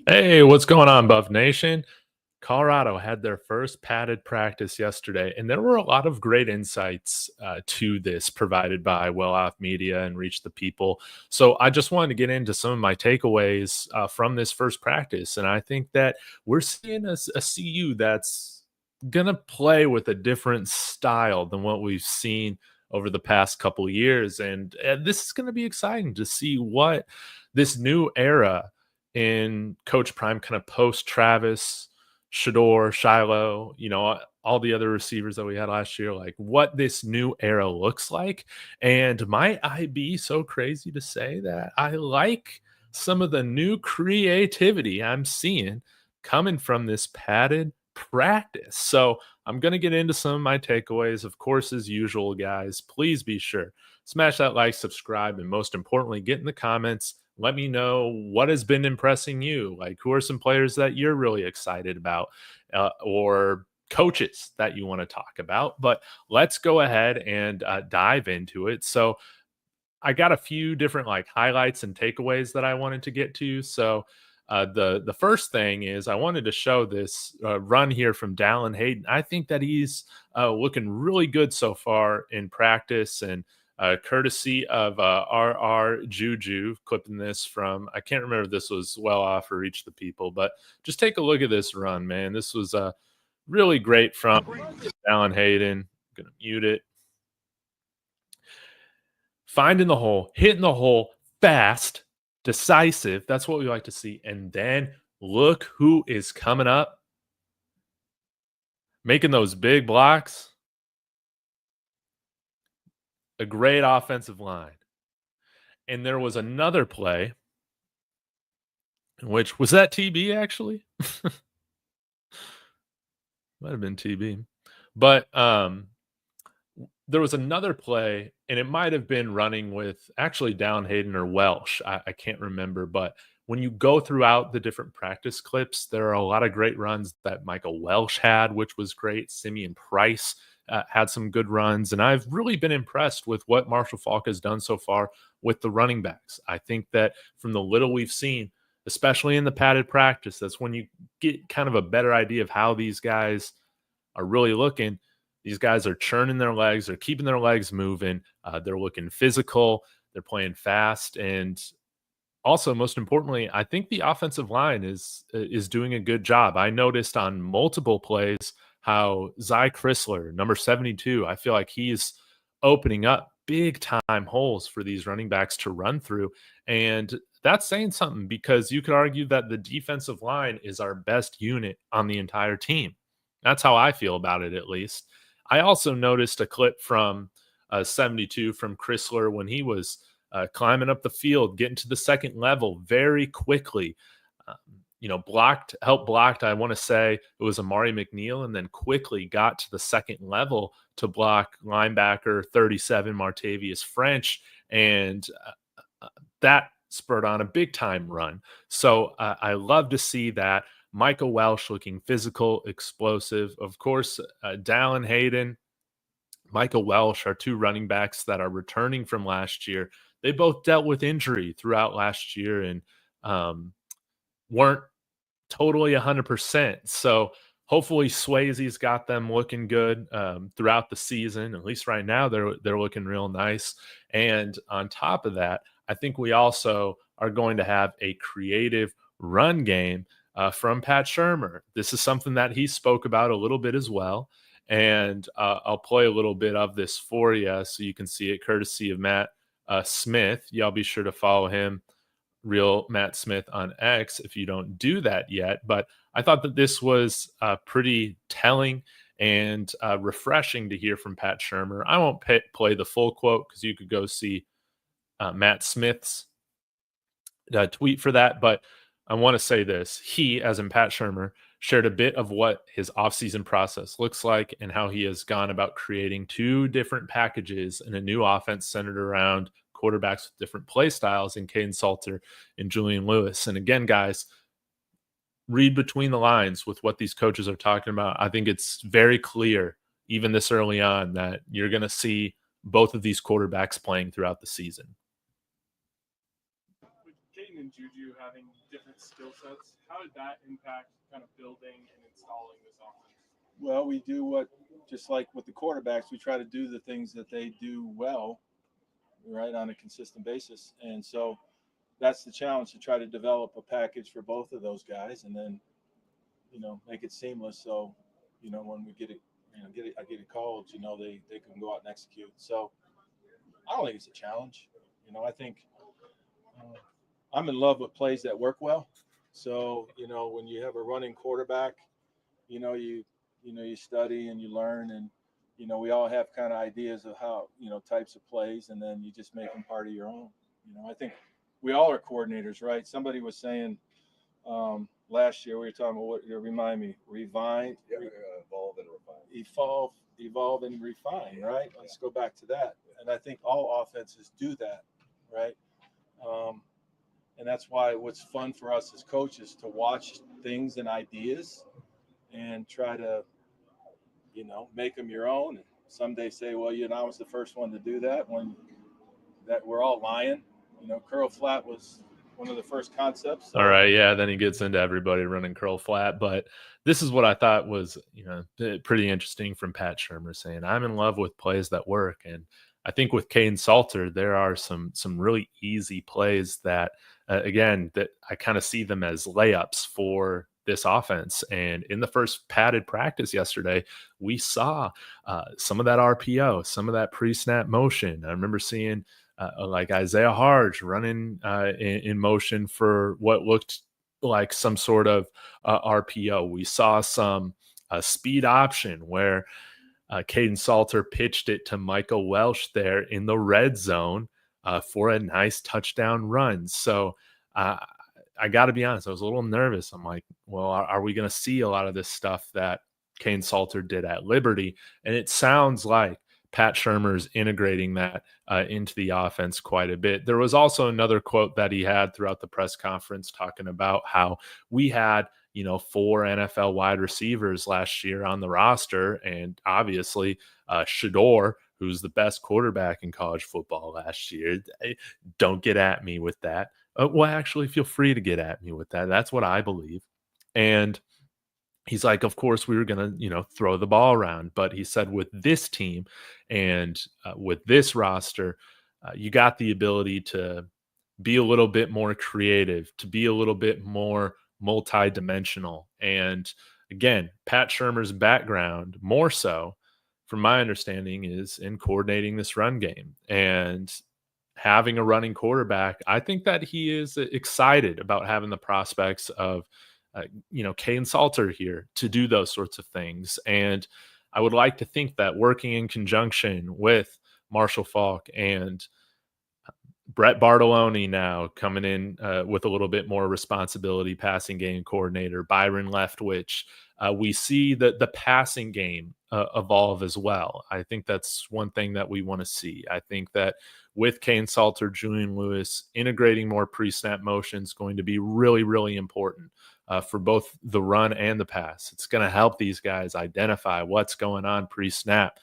Hey, what's going on, Buff Nation? Colorado had their first padded practice yesterday, and there were a lot of great insights to this provided by Well Off Media and Reach the People. So I just wanted to get into some of my takeaways from this first practice, and I think that we're seeing a CU that's gonna play with a different style than what we've seen over the past couple of years, and this is going to be exciting to see what this new era in Coach Prime, kind of post Travis, Shador, Shiloh, all the other receivers that we had last year, like what this new era looks like. And might I be so crazy to say that I like some of the new creativity I'm seeing coming from this padded practice. So I'm going to get into some of my takeaways. Of course, as usual, guys, please be sure smash that like, subscribe, and most importantly, get in the comments. Let me know what has been impressing you. Like, who are some players that you're really excited about, or coaches that you want to talk about. But let's go ahead and dive into it. So, I got a few different like highlights and takeaways that I wanted to get to. So, the first thing is I wanted to show this run here from Dallan Hayden. I think that he's looking really good so far in practice, and courtesy of RR Juju, clipping this from, I can't remember if this was Well Off or Reach the People, but just take a look at this run, man. This was really great from Dallan Hayden. I'm gonna mute it. Finding the hole, hitting the hole fast, decisive. That's what we like to see. And then look who is coming up, making those big blocks. A great offensive line. And there was another play, which was that TB actually? Might have been TB. But there was another play, and it might have been running with actually Dallan Hayden or Welch. I can't remember, but when you go throughout the different practice clips, there are a lot of great runs that Michael Welch had, which was great. Simeon Price had some good runs, and I've really been impressed with what Marshall Faulk has done so far with the running backs. I think that from the little we've seen, especially in the padded practice, that's when you get kind of a better idea of how these guys are really looking. These guys are churning their legs. They're keeping their legs moving. They're looking physical. They're playing fast. And also, most importantly, I think the offensive line is doing a good job. I noticed on multiple plays how Crysler, number 72, I feel like he's opening up big time holes for these running backs to run through. And that's saying something, because you could argue that the defensive line is our best unit on the entire team. That's how I feel about it, at least. I also noticed a clip from 72 from Crysler when he was climbing up the field, getting to the second level very quickly. Help blocked. I want to say it was Amari McNeil, and then quickly got to the second level to block linebacker 37 Martavius French, and that spurred on a big time run. So I love to see that. Michael Welch looking physical, explosive. Of course, Dallan Hayden, Michael Welch are two running backs that are returning from last year. They both dealt with injury throughout last year and weren't totally 100%. So hopefully Swayze's got them looking good throughout the season. At least right now, they're looking real nice. And on top of that, I think we also are going to have a creative run game from Pat Shurmur. This is something that he spoke about a little bit as well. And I'll play a little bit of this for you so you can see it, courtesy of Matt Smith. Y'all be sure to follow him, Real Matt Smith, on X if you don't do that yet. But I thought that this was pretty telling and refreshing to hear from Pat Shurmur. I won't play the full quote because you could go see Matt Smith's tweet for that. But I want to say this. He, as in Pat Shurmur, shared a bit of what his offseason process looks like and how he has gone about creating two different packages in a new offense centered around quarterbacks with different play styles in Caden Salter and Julian Lewis. And again, guys, read between the lines with what these coaches are talking about. I think it's very clear, even this early on, that you're going to see both of these quarterbacks playing throughout the season. Hayden and Juju having different skill sets, how did that impact kind of building and installing this offense? Well, we do just like with the quarterbacks, we try to do the things that they do well, right, on a consistent basis. And so that's the challenge, to try to develop a package for both of those guys, and then, make it seamless. So, when we I get it called, they can go out and execute. So I don't think it's a challenge. I think I'm in love with plays that work well. So, when you have a running quarterback, you study and you learn, and, we all have kind of ideas of how, types of plays, and then you just make them part of your own. I think we all are coordinators, right? Somebody was saying last year, we were talking about remind me, evolve and refine. Evolve and refine, right? Let's go back to that. And I think all offenses do that, right? And that's why what's fun for us as coaches to watch things and ideas and try to, make them your own. And someday say, well, I was the first one to do that, when that we're all lying. Curl flat was one of the first concepts. So. All right, yeah. Then he gets into everybody running curl flat, but this is what I thought was, pretty interesting from Pat Shurmur, saying I'm in love with plays that work. And I think with Kaidon Salter, there are some really easy plays that, again, that I kind of see them as layups for this offense. And in the first padded practice yesterday, we saw some of that RPO, some of that pre-snap motion. I remember seeing like Isaiah Harge running in motion for what looked like some sort of RPO. We saw some speed option where Kaidon Salter pitched it to Micah Welch there in the red zone for a nice touchdown run. So I got to be honest, I was a little nervous. I'm like, well, are we going to see a lot of this stuff that Kaidon Salter did at Liberty? And it sounds like Pat Shurmur's integrating that into the offense quite a bit. There was also another quote that he had throughout the press conference talking about how we had, 4 NFL wide receivers last year on the roster. And obviously Shador, who's the best quarterback in college football last year. Don't get at me with that. Well, actually, feel free to get at me with that. That's what I believe. And he's like, of course, we were going to, throw the ball around. But he said with this team and with this roster, you got the ability to be a little bit more creative, to be a little bit more multidimensional. And again, Pat Shurmur's background, more so, from my understanding, is in coordinating this run game. And having a running quarterback, I think that he is excited about having the prospects of Kaidon Salter here to do those sorts of things. And I would like to think that working in conjunction with Marshall Faulk and Brett Bartolone now coming in with a little bit more responsibility, passing game coordinator, Byron Leftwich, we see the passing game evolve as well. I think that's one thing that we want to see. I think that with Kaidon Salter, Julian Lewis, integrating more pre-snap motion is going to be really, really important for both the run and the pass. It's going to help these guys identify what's going on pre-snap,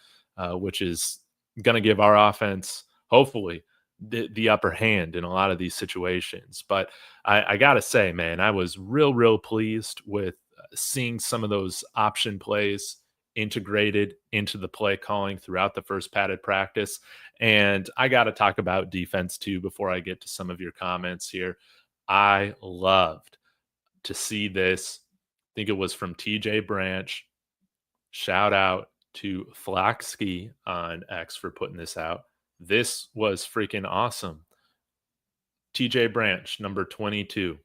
which is going to give our offense, hopefully, the upper hand in a lot of these situations. But I got to say, man, I was real pleased with seeing some of those option plays integrated into the play calling throughout the first padded practice. And I got to talk about defense too before I get to some of your comments here. I loved to see this. I think it was from TJ Branch. Shout out to Flaxky on X for putting this out. This was freaking awesome. TJ Branch, number 22.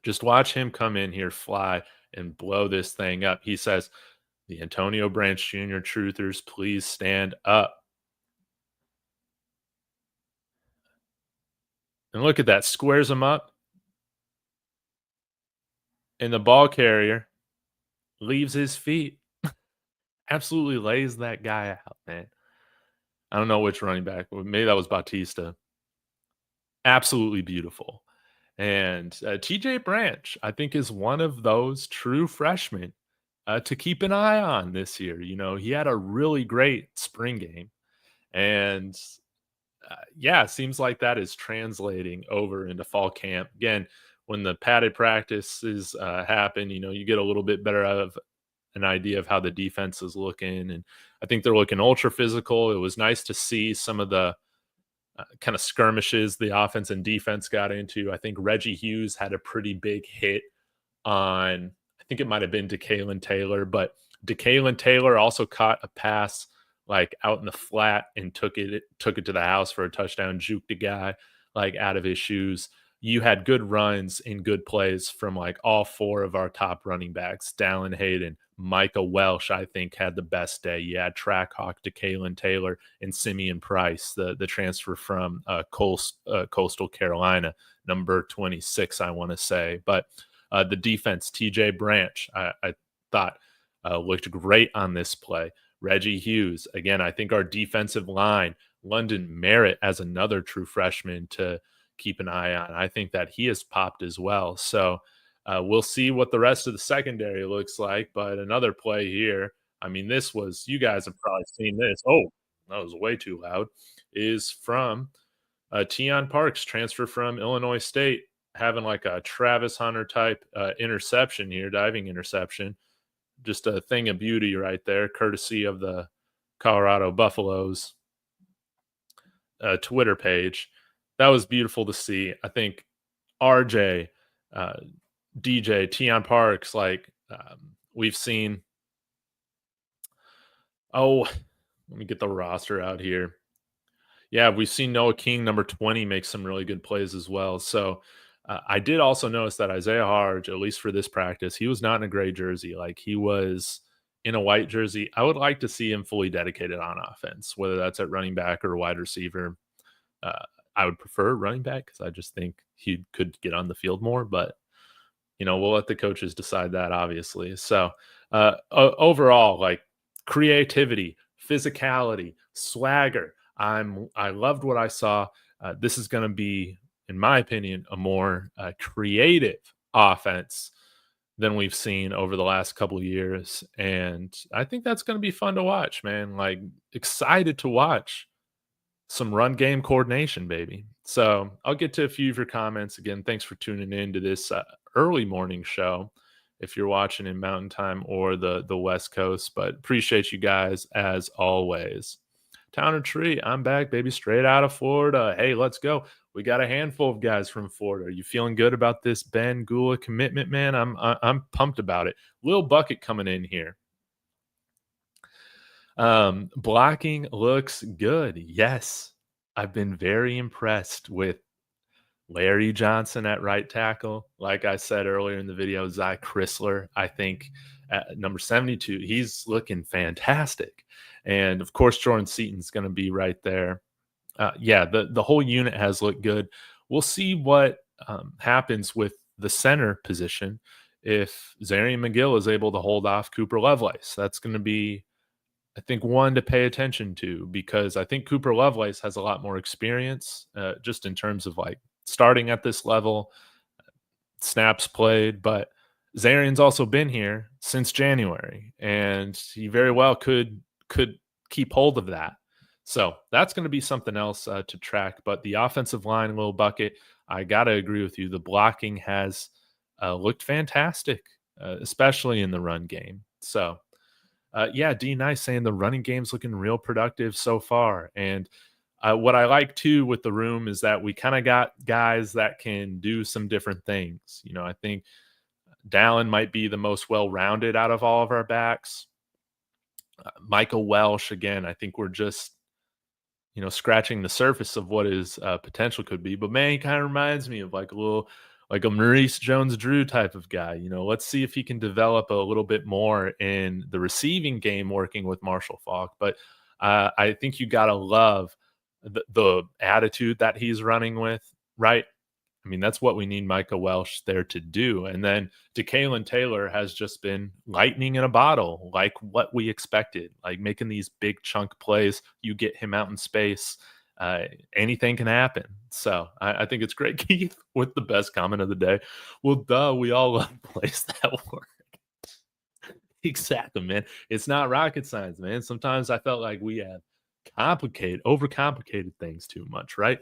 Just watch him come in here, fly, and blow this thing up. He says, the Antonio Branch Jr. truthers, please stand up. And look at that. Squares him up. And the ball carrier leaves his feet. Absolutely lays that guy out, man. I don't know which running back. Maybe that was Bautista. Absolutely beautiful. And TJ Branch, I think, is one of those true freshmen to keep an eye on this year. He had a really great spring game. And yeah, it seems like that is translating over into fall camp. Again, when the padded practices happen, you get a little bit better of an idea of how the defense is looking. And I think they're looking ultra physical. It was nice to see some of the kind of skirmishes the offense and defense got into. I think Reggie Hughes had a pretty big hit on, I think it might have been Dakalon Taylor, but Dakalon Taylor also caught a pass like out in the flat and took it to the house for a touchdown, juked a guy like out of his shoes. You had good runs and good plays from like all four of our top running backs. Dallan Hayden, Micah, Welch, I think, had the best day. You had Trackhawk, Dakalon Taylor, and Simeon Price, the transfer from Coastal Carolina, number 26, I want to say. But the defense, TJ Branch, I thought looked great on this play. Reggie Hughes, again, I think our defensive line, London Merritt as another true freshman to keep an eye on. I think that he has popped as well. So we'll see what the rest of the secondary looks like. But another play here, I mean, this was, you guys have probably seen this. Oh, that was way too loud. Is from Deion Parks, transfer from Illinois State, having like a Travis Hunter type interception here, diving interception. Just a thing of beauty right there, courtesy of the Colorado Buffaloes Twitter page. That was beautiful to see. I think RJ, DJ, Deion Parks, like we've seen. Oh, let me get the roster out here. Yeah, we've seen Noah King, number 20, make some really good plays as well. So I did also notice that Isaiah Harge, at least for this practice, he was not in a gray jersey. Like he was in a white jersey. I would like to see him fully dedicated on offense, whether that's at running back or wide receiver. I would prefer running back because I just think he could get on the field more. But, we'll let the coaches decide that, obviously. So overall, like creativity, physicality, swagger, I loved what I saw. This is going to be, in my opinion, a more creative offense than we've seen over the last couple of years. And I think that's going to be fun to watch, man. Like excited to watch some run game coordination, baby. So I'll get to a few of your comments. Again, thanks for tuning in to this early morning show if you're watching in Mountain Time or the West Coast. But appreciate you guys as always. Town and Tree, I'm back, baby, straight out of Florida. Hey, let's go. We got a handful of guys from Florida. Are you feeling good about this Ben Gula commitment, man? I'm pumped about it. Lil Bucket coming in here. Blocking looks good. Yes, I've been very impressed with Larry Johnson at right tackle. Like I said earlier in the video, Zach Crysler, I think at number 72, he's looking fantastic. And of course, Jordan Seaton's going to be right there. Yeah, the whole unit has looked good. We'll see what happens with the center position if Zarian McGill is able to hold off Cooper Lovelace. That's going to be, I think, one to pay attention to, because I think Cooper Lovelace has a lot more experience just in terms of like starting at this level, snaps played, but Zarian's also been here since January, and he very well could keep hold of that. So that's going to be something else to track. But the offensive line, Lil Bucket, I got to agree with you. The blocking has looked fantastic, especially in the run game. So, yeah, D Nice saying the running game's looking real productive so far. And what I like, too, with the room is that we kind of got guys that can do some different things. I think Dallan might be the most well-rounded out of all of our backs. Micah, Welch, again, I think we're just, scratching the surface of what his potential could be. But, man, he kind of reminds me of like a Maurice Jones-Drew type of guy. Let's see if he can develop a little bit more in the receiving game working with Marshall Faulk. But I think you got to love the attitude that he's running with, right? I mean, that's what we need Micah Welch there to do. And then Dakalon Taylor has just been lightning in a bottle, like what we expected, like making these big chunk plays. You get him out in space, anything can happen. So I think it's great. Keith with the best comment of the day. Well, duh, we all love plays that work. Exactly, man. It's not rocket science, man. Sometimes I felt like we have overcomplicated things too much, right?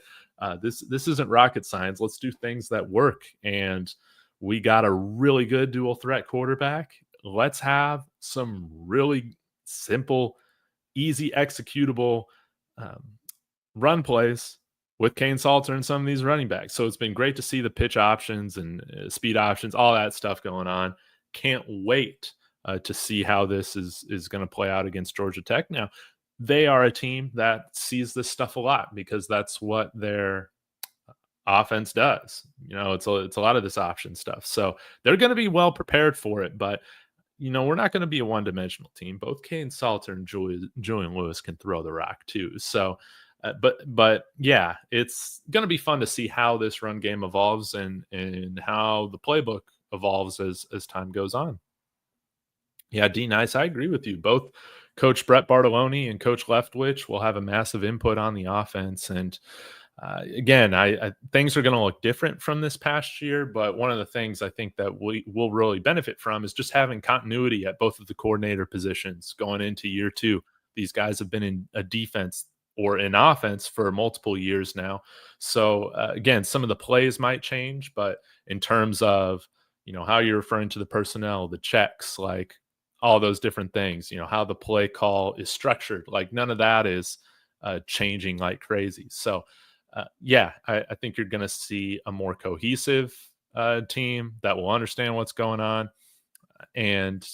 This isn't rocket science. Let's do things that work. And we got a really good dual threat quarterback. Let's have some really simple, easy executable um, run plays with Kane Salter and some of these running backs. So it's been great to see the pitch options and speed options, all that stuff going on. Can't wait to see how this is going to play out against Georgia Tech. Now, they are a team that sees this stuff a lot because that's what their offense does. It's a lot of this option stuff. So they're going to be well prepared for it, but we're not going to be a one-dimensional team. Both Kane Salter and Julian Lewis can throw the rock too. So, but yeah, it's going to be fun to see how this run game evolves and how the playbook evolves as time goes on. Yeah, D Nice, I agree with you. Both Coach Brett Bartoloni and Coach Leftwich will have a massive input on the offense. And again, I things are going to look different from this past year, but one of the things I think that we will really benefit from is just having continuity at both of the coordinator positions going into year 2. These guys have been in a defense or in offense for multiple years now. So again, some of the plays might change, but in terms of, how you're referring to the personnel, the checks, like all those different things, how the play call is structured, like none of that is changing like crazy. So yeah, I think you're going to see a more cohesive team that will understand what's going on. And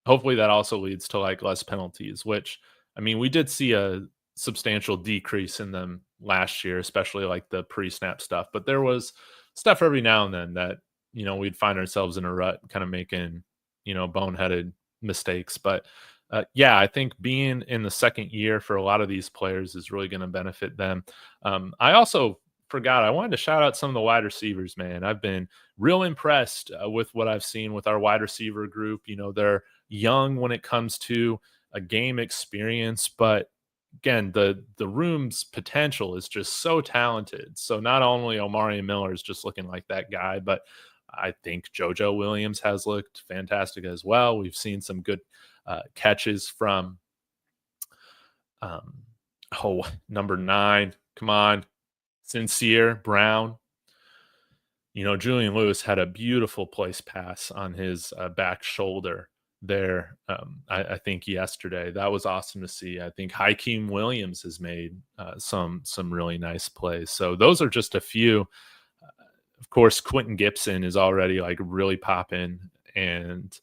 hopefully that also leads to like less penalties, which, I mean, we did see a substantial decrease in them last year, especially like the pre-snap stuff. But there was stuff every now and then that, we'd find ourselves in a rut kind of making, boneheaded mistakes. But yeah, I think being in the second year for a lot of these players is really going to benefit them. I also forgot, I wanted to shout out some of the wide receivers, man. I've been real impressed with what I've seen with our wide receiver group. They're young when it comes to a game experience, but again, the room's potential is just so talented. So not only Omari Miller is just looking like that guy, but I think JoJo Williams has looked fantastic as well. We've seen some good catches from number 9. Come on, Sincere Brown. Julian Lewis had a beautiful place pass on his back shoulder there. I think yesterday that was awesome to see. I think Hakeem Williams has made some really nice plays. So those are just a few. Of course, Quentin Gibson is already like really popping, and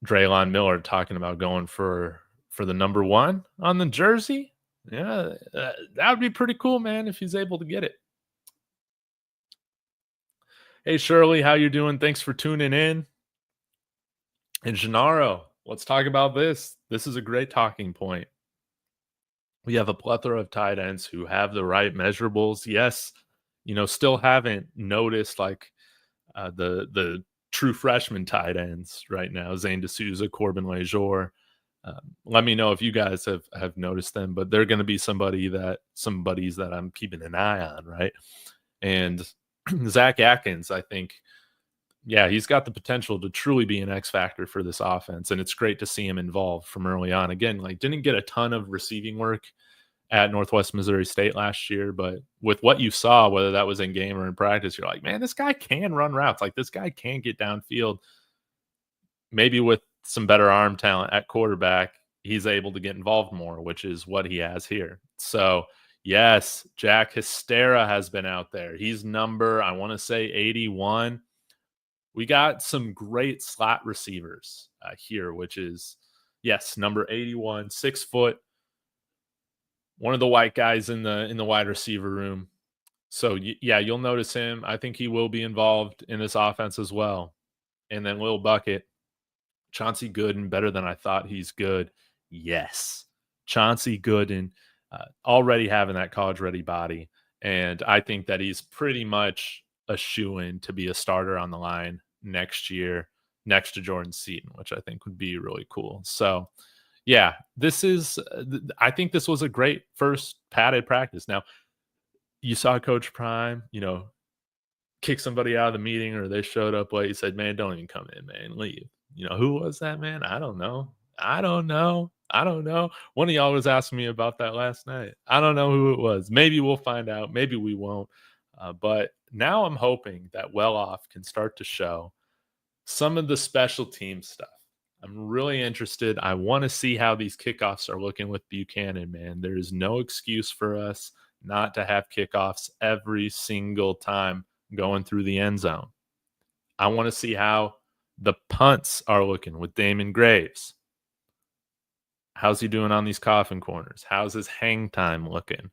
Draylon Miller talking about going for the number 1 on the jersey. Yeah, that would be pretty cool, man, if he's able to get it. Hey, Shirley, how you doing? Thanks for tuning in. And Gennaro, let's talk about this. This is a great talking point. We have a plethora of tight ends who have the right measurables. Yes, still haven't noticed like the true freshman tight ends right now, Zane D'Souza, Corbin Lejour. Let me know if you guys have noticed them, but they're going to be some buddies that I'm keeping an eye on, right? And Zach Atkins, I think, yeah, he's got the potential to truly be an X factor for this offense, and it's great to see him involved from early on. Again, like didn't get a ton of receiving work at Northwest Missouri State last year, but with what you saw, whether that was in game or in practice, you're like, man, this guy can run routes. Like this guy can get downfield. Maybe with some better arm talent at quarterback, he's able to get involved more, which is what he has here. So yes, Jack Hystera has been out there. He's number, I want to say 81. We got some great slot receivers here, which is, yes, number 81, 6 foot, one of the white guys in the wide receiver room. So yeah, you'll notice him. I think he will be involved in this offense as well. And then Lil Bucket, Chauncey Gooden, better than I thought he's good. Yes, Chauncey Gooden already having that college-ready body. And I think that he's pretty much a shoo-in to be a starter on the line next year, next to Jordan Seaton, which I think would be really cool. So, yeah, I think this was a great first padded practice. Now, you saw Coach Prime, kick somebody out of the meeting, or they showed up late. He said, man, don't even come in, man, leave. Who was that, man? I don't know. I don't know. One of y'all was asking me about that last night. I don't know who it was. Maybe we'll find out. Maybe we won't. But now I'm hoping that Well-Off can start to show some of the special team stuff. I'm really interested. I want to see how these kickoffs are looking with Buchanan, man. There is no excuse for us not to have kickoffs every single time going through the end zone. I want to see how the punts are looking with Damon Graves. How's he doing on these coffin corners? How's his hang time looking?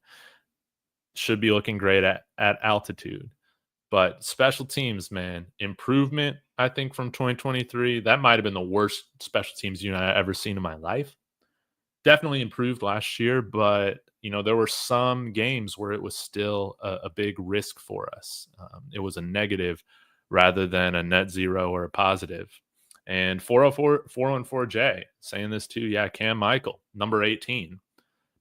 Should be looking great at altitude. But special teams, man, improvement, I think, from 2023. That might have been the worst special teams unit I've ever seen in my life. Definitely improved last year, but, there were some games where it was still a big risk for us. It was a negative rather than a net zero or a positive. And 414J saying this too. Yeah, Cam Michael, number 18.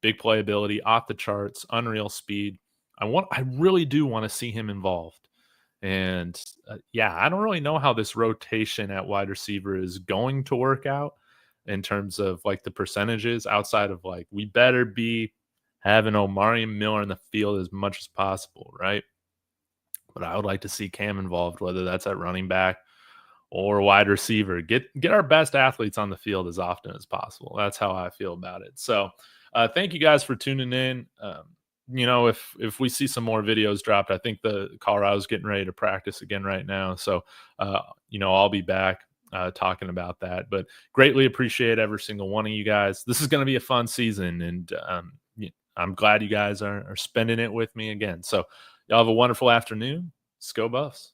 Big playability, off the charts, unreal speed. I really do want to see him involved. And I don't really know how this rotation at wide receiver is going to work out in terms of like the percentages outside of like, we better be having Omari and Miller in the field as much as possible, right? But I would like to see Cam involved, whether that's at running back or wide receiver. Get our best athletes on the field as often as possible. That's how I feel about it. So thank you guys for tuning in. If we see some more videos dropped, I think the Colorado's getting ready to practice again right now. So, I'll be back talking about that. But greatly appreciate every single one of you guys. This is going to be a fun season, and I'm glad you guys are spending it with me again. So y'all have a wonderful afternoon. Let's go Buffs.